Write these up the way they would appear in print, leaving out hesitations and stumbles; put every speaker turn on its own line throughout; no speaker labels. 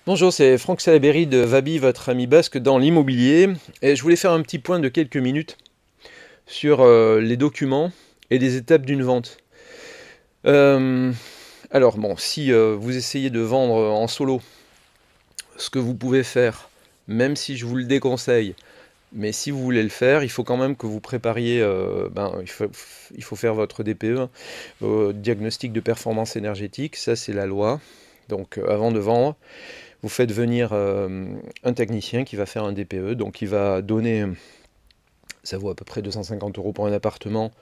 Bonjour, c'est Franck Salaberry de Vabi, votre ami basque dans l'immobilier. Et je voulais faire un petit point de quelques minutes sur les documents et les étapes d'une vente. Euh, alors bon, si vous essayez de vendre en solo, ce que vous pouvez faire, même si je vous le déconseille, mais si vous voulez le faire, il faut quand même que vous prépariez, il faut faire votre DPE, hein, diagnostic de performance énergétique, ça c'est la loi. Donc avant de vendre, vous faites venir un technicien qui va faire un DPE, donc il va donner, ça vaut à peu près 250 euros pour un appartement,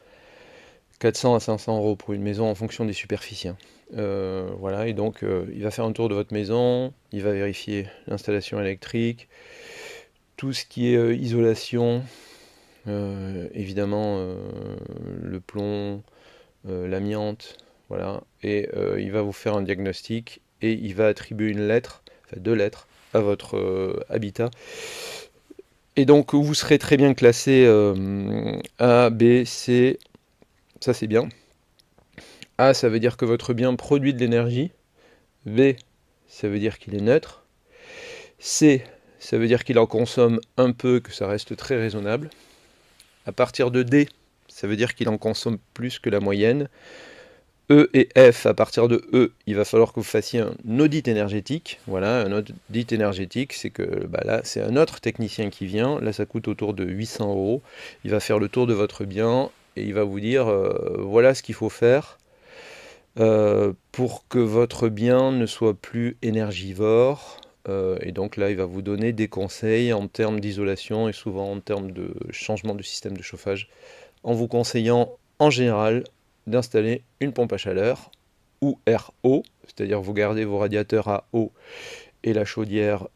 400 à 500 euros pour une maison en fonction des superficies, hein. Voilà, et donc il va faire un tour de votre maison, il va vérifier l'installation électrique, tout ce qui est isolation, évidemment le plomb, l'amiante, voilà, et il va vous faire un diagnostic et il va attribuer une lettre, enfin deux lettres, à votre habitat. Et donc vous serez très bien classé A, B, C, ça c'est bien. A, ça veut dire que votre bien produit de l'énergie. B, ça veut dire qu'il est neutre. C, ça veut dire qu'il en consomme un peu, que ça reste très raisonnable. À partir de D, ça veut dire qu'il en consomme plus que la moyenne. E et F, à partir de E, il va falloir que vous fassiez un audit énergétique. Voilà, un audit énergétique, c'est que là, c'est un autre technicien qui vient. Là, ça coûte autour de 800 euros. Il va faire le tour de votre bien et il va vous dire voilà ce qu'il faut faire pour que votre bien ne soit plus énergivore. Et donc là, il va vous donner des conseils en termes d'isolation et souvent en termes de changement de système de chauffage, en vous conseillant en général d'installer une pompe à chaleur ou RO, c'est-à-dire vous gardez vos radiateurs à eau et la chaudière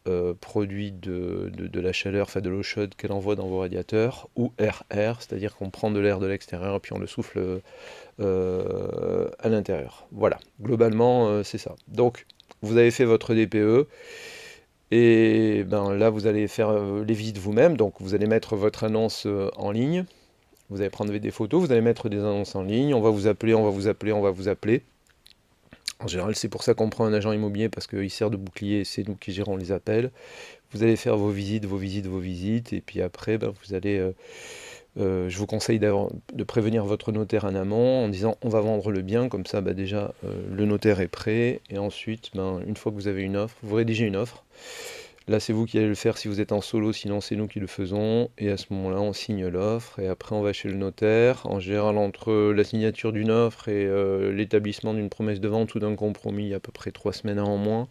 produit de la chaleur, enfin de l'eau chaude qu'elle envoie dans vos radiateurs, ou RR, c'est-à-dire qu'on prend de l'air de l'extérieur et puis on le souffle à l'intérieur. Voilà, globalement c'est ça. Donc vous avez fait votre DPE et ben, là vous allez faire les visites vous-même, donc vous allez mettre votre annonce en ligne. Vous allez prendre des photos, vous allez mettre des annonces en ligne, on va vous appeler, on va vous appeler, on va vous appeler. En général, c'est pour ça qu'on prend un agent immobilier, parce qu'il sert de bouclier, c'est nous qui gérons les appels. Vous allez faire vos visites, vos visites, vos visites, et puis après, ben, vous allez, je vous conseille de prévenir votre notaire en amont en disant on va vendre le bien, comme ça, ben, déjà, le notaire est prêt, et ensuite, ben, une fois que vous avez une offre, vous rédigez une offre. Là, c'est vous qui allez le faire si vous êtes en solo, sinon c'est nous qui le faisons. Et à ce moment-là, on signe l'offre et après on va chez le notaire. En général, entre la signature d'une offre et l'établissement d'une promesse de vente ou d'un compromis, il y a à peu près 3 semaines en moins,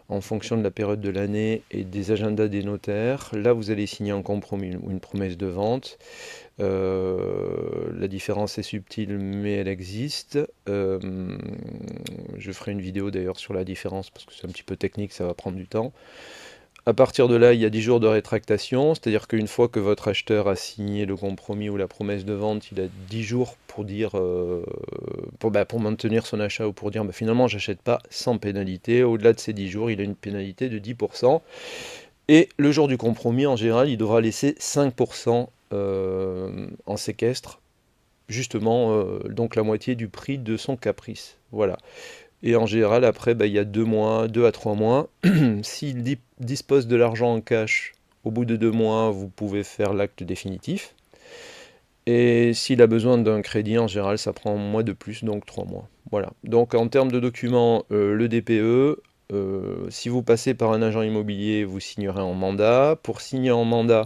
en fonction de la période de l'année et des agendas des notaires. Là, vous allez signer un compromis ou une promesse de vente. La différence est subtile, mais elle existe. Je ferai une vidéo d'ailleurs sur la différence parce que c'est un petit peu technique, ça va prendre du temps. À partir de là, il y a 10 jours de rétractation, c'est-à-dire qu'une fois que votre acheteur a signé le compromis ou la promesse de vente, il a 10 jours pour dire, pour maintenir son achat ou pour dire finalement j'achète pas sans pénalité. Au-delà de ces 10 jours, il a une pénalité de 10%. Et le jour du compromis, en général, il devra laisser 5% en séquestre, justement, donc la moitié du prix de son caprice. Voilà. Et en général, après, il y a 2 mois, 2 à 3 mois. S'il dispose de l'argent en cash, au bout de 2 mois, vous pouvez faire l'acte définitif. Et s'il a besoin d'un crédit, en général, ça prend un mois de plus, donc 3 mois. Voilà. Donc en termes de documents, le DPE, si vous passez par un agent immobilier, vous signerez en mandat. Pour signer en mandat,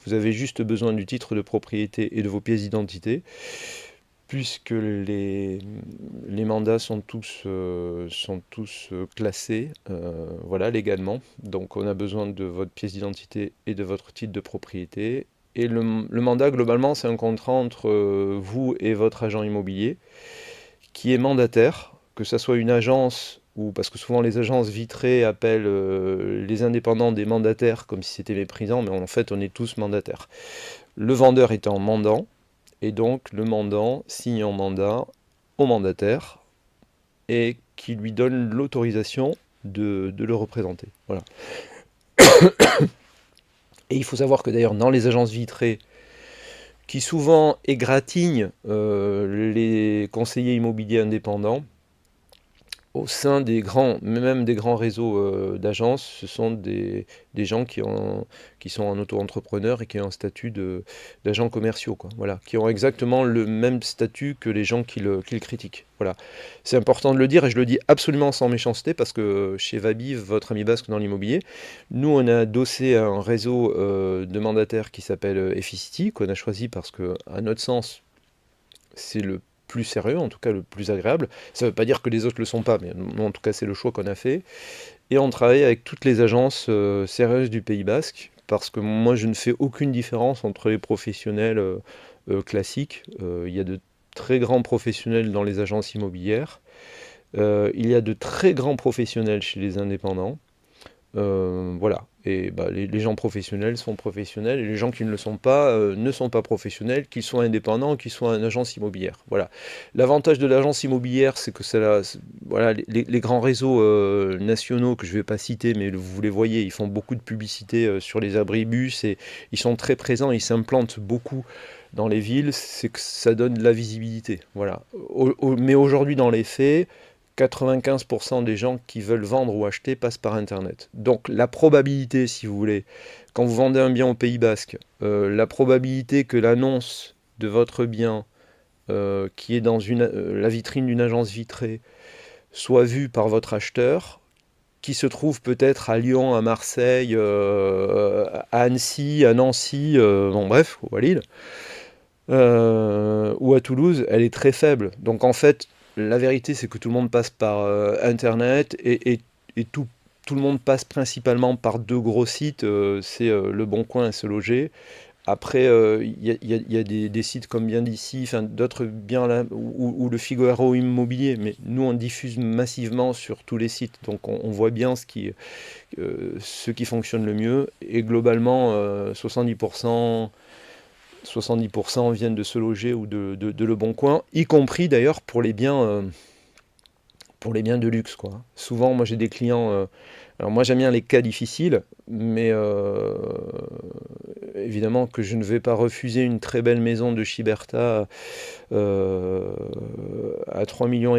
vous avez juste besoin du titre de propriété et de vos pièces d'identité, puisque les mandats sont tous classés voilà, légalement. Donc on a besoin de votre pièce d'identité et de votre titre de propriété. Et le mandat, globalement, c'est un contrat entre vous et votre agent immobilier qui est mandataire, que ce soit une agence ou parce que souvent les agences vitrées appellent les indépendants des mandataires comme si c'était méprisant, mais en fait on est tous mandataires. Le vendeur étant mandant, et donc le mandant signe en mandat au mandataire et qui lui donne l'autorisation de le représenter. Voilà. Et il faut savoir que d'ailleurs dans les agences vitrées, qui souvent égratignent les conseillers immobiliers indépendants, au sein des grands, même des grands réseaux d'agences, ce sont des gens qui sont en auto-entrepreneur et qui ont un statut d'agents commerciaux, quoi. Voilà, qui ont exactement le même statut que les gens qui le critiquent. Voilà. C'est important de le dire et je le dis absolument sans méchanceté parce que chez Vabi, votre ami basque dans l'immobilier, nous on a adossé un réseau de mandataires qui s'appelle Efficity, qu'on a choisi parce que, à notre sens, c'est le plus sérieux, en tout cas le plus agréable. Ça ne veut pas dire que les autres ne le sont pas, mais nous, en tout cas, c'est le choix qu'on a fait. Et on travaille avec toutes les agences sérieuses du Pays Basque, parce que moi, je ne fais aucune différence entre les professionnels classiques. Il y a de très grands professionnels dans les agences immobilières. Il y a de très grands professionnels chez les indépendants. Voilà. Et bah, les gens professionnels sont professionnels et les gens qui ne le sont pas ne sont pas professionnels, qu'ils soient indépendants ou qu'ils soient une agence immobilière. Voilà. L'avantage de l'agence immobilière, c'est que voilà, les grands réseaux nationaux que je ne vais pas citer, mais vous les voyez, ils font beaucoup de publicité sur les abribus et ils sont très présents, ils s'implantent beaucoup dans les villes, c'est que ça donne de la visibilité. Voilà. Mais aujourd'hui, dans les faits, 95% des gens qui veulent vendre ou acheter passent par Internet. Donc la probabilité, si vous voulez, quand vous vendez un bien au Pays Basque, la probabilité que l'annonce de votre bien, qui est dans la vitrine d'une agence vitrée, soit vue par votre acheteur, qui se trouve peut-être à Lyon, à Marseille, à Annecy, à Nancy, bon bref, ou à Lille, ou à Toulouse, elle est très faible. Donc en fait, la vérité, c'est que tout le monde passe par Internet et tout le monde passe principalement par deux gros sites, c'est Le Bon Coin et Se Loger. Après, il y a des sites comme Bien d'ici, enfin d'autres bien là, ou le Figaro Immobilier, mais nous on diffuse massivement sur tous les sites, donc on voit bien ce qui fonctionne le mieux, et globalement 70% viennent de Se Loger ou de Le Bon Coin, y compris d'ailleurs pour les biens de luxe, quoi. Souvent, moi j'ai des clients. Alors moi j'aime bien les cas difficiles, mais évidemment que je ne vais pas refuser une très belle maison de Chiberta euh, à 3,5 millions.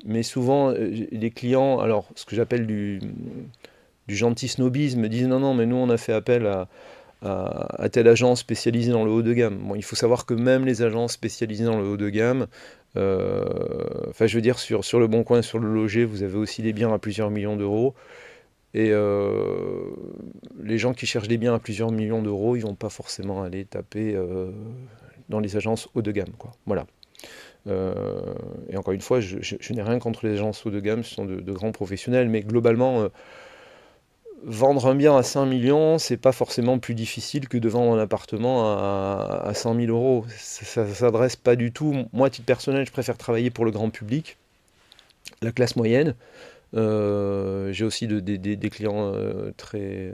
Mais souvent, les clients, alors ce que j'appelle du gentil snobisme, me disent non, non, mais nous on a fait appel à telle agence spécialisée dans le haut de gamme. Bon, il faut savoir que même les agences spécialisées dans le haut de gamme, enfin je veux dire sur Le Bon Coin, sur Le Loger, vous avez aussi des biens à plusieurs millions d'euros. Et les gens qui cherchent des biens à plusieurs millions d'euros, ils vont pas forcément aller taper dans les agences haut de gamme, quoi. Voilà. Et encore une fois, je n'ai rien contre les agences haut de gamme, ce sont de grands professionnels, mais globalement, vendre un bien à 5 millions, c'est pas forcément plus difficile que de vendre un appartement à 100 000 euros. Ça ne s'adresse pas du tout. Moi, à titre personnel, je préfère travailler pour le grand public, la classe moyenne. J'ai aussi des clients très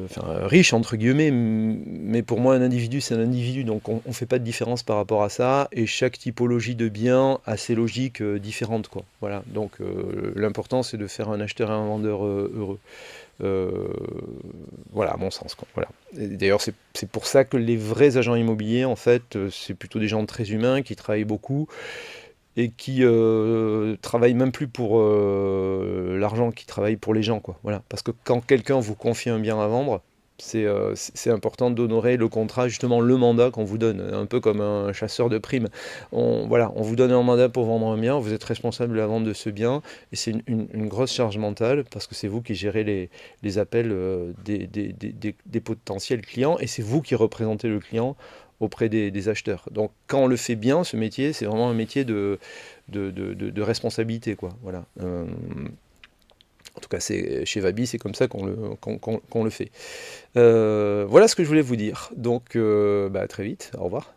enfin, riches, entre guillemets, mais pour moi, un individu, c'est un individu, donc on ne fait pas de différence par rapport à ça, et chaque typologie de bien a ses logiques différentes, quoi. Voilà, donc l'important, c'est de faire un acheteur et un vendeur heureux. Euh, voilà, à mon sens, quoi. Voilà. Et d'ailleurs, c'est pour ça que les vrais agents immobiliers, en fait, c'est plutôt des gens très humains qui travaillent beaucoup et qui travaillent même plus pour l'argent, qui travaillent pour les gens, quoi. Voilà. Parce que quand quelqu'un vous confie un bien à vendre, c'est important d'honorer le contrat, justement le mandat qu'on vous donne, un peu comme un chasseur de primes. Voilà, on vous donne un mandat pour vendre un bien, vous êtes responsable de la vente de ce bien, et c'est une grosse charge mentale, parce que c'est vous qui gérez les appels des potentiels clients, et c'est vous qui représentez le client auprès des acheteurs. Donc quand on le fait bien, ce métier, c'est vraiment un métier de responsabilité, quoi. Voilà. En tout cas, chez Vabi, c'est comme ça qu'on le fait. Voilà ce que je voulais vous dire. Donc, bah, à très vite. Au revoir.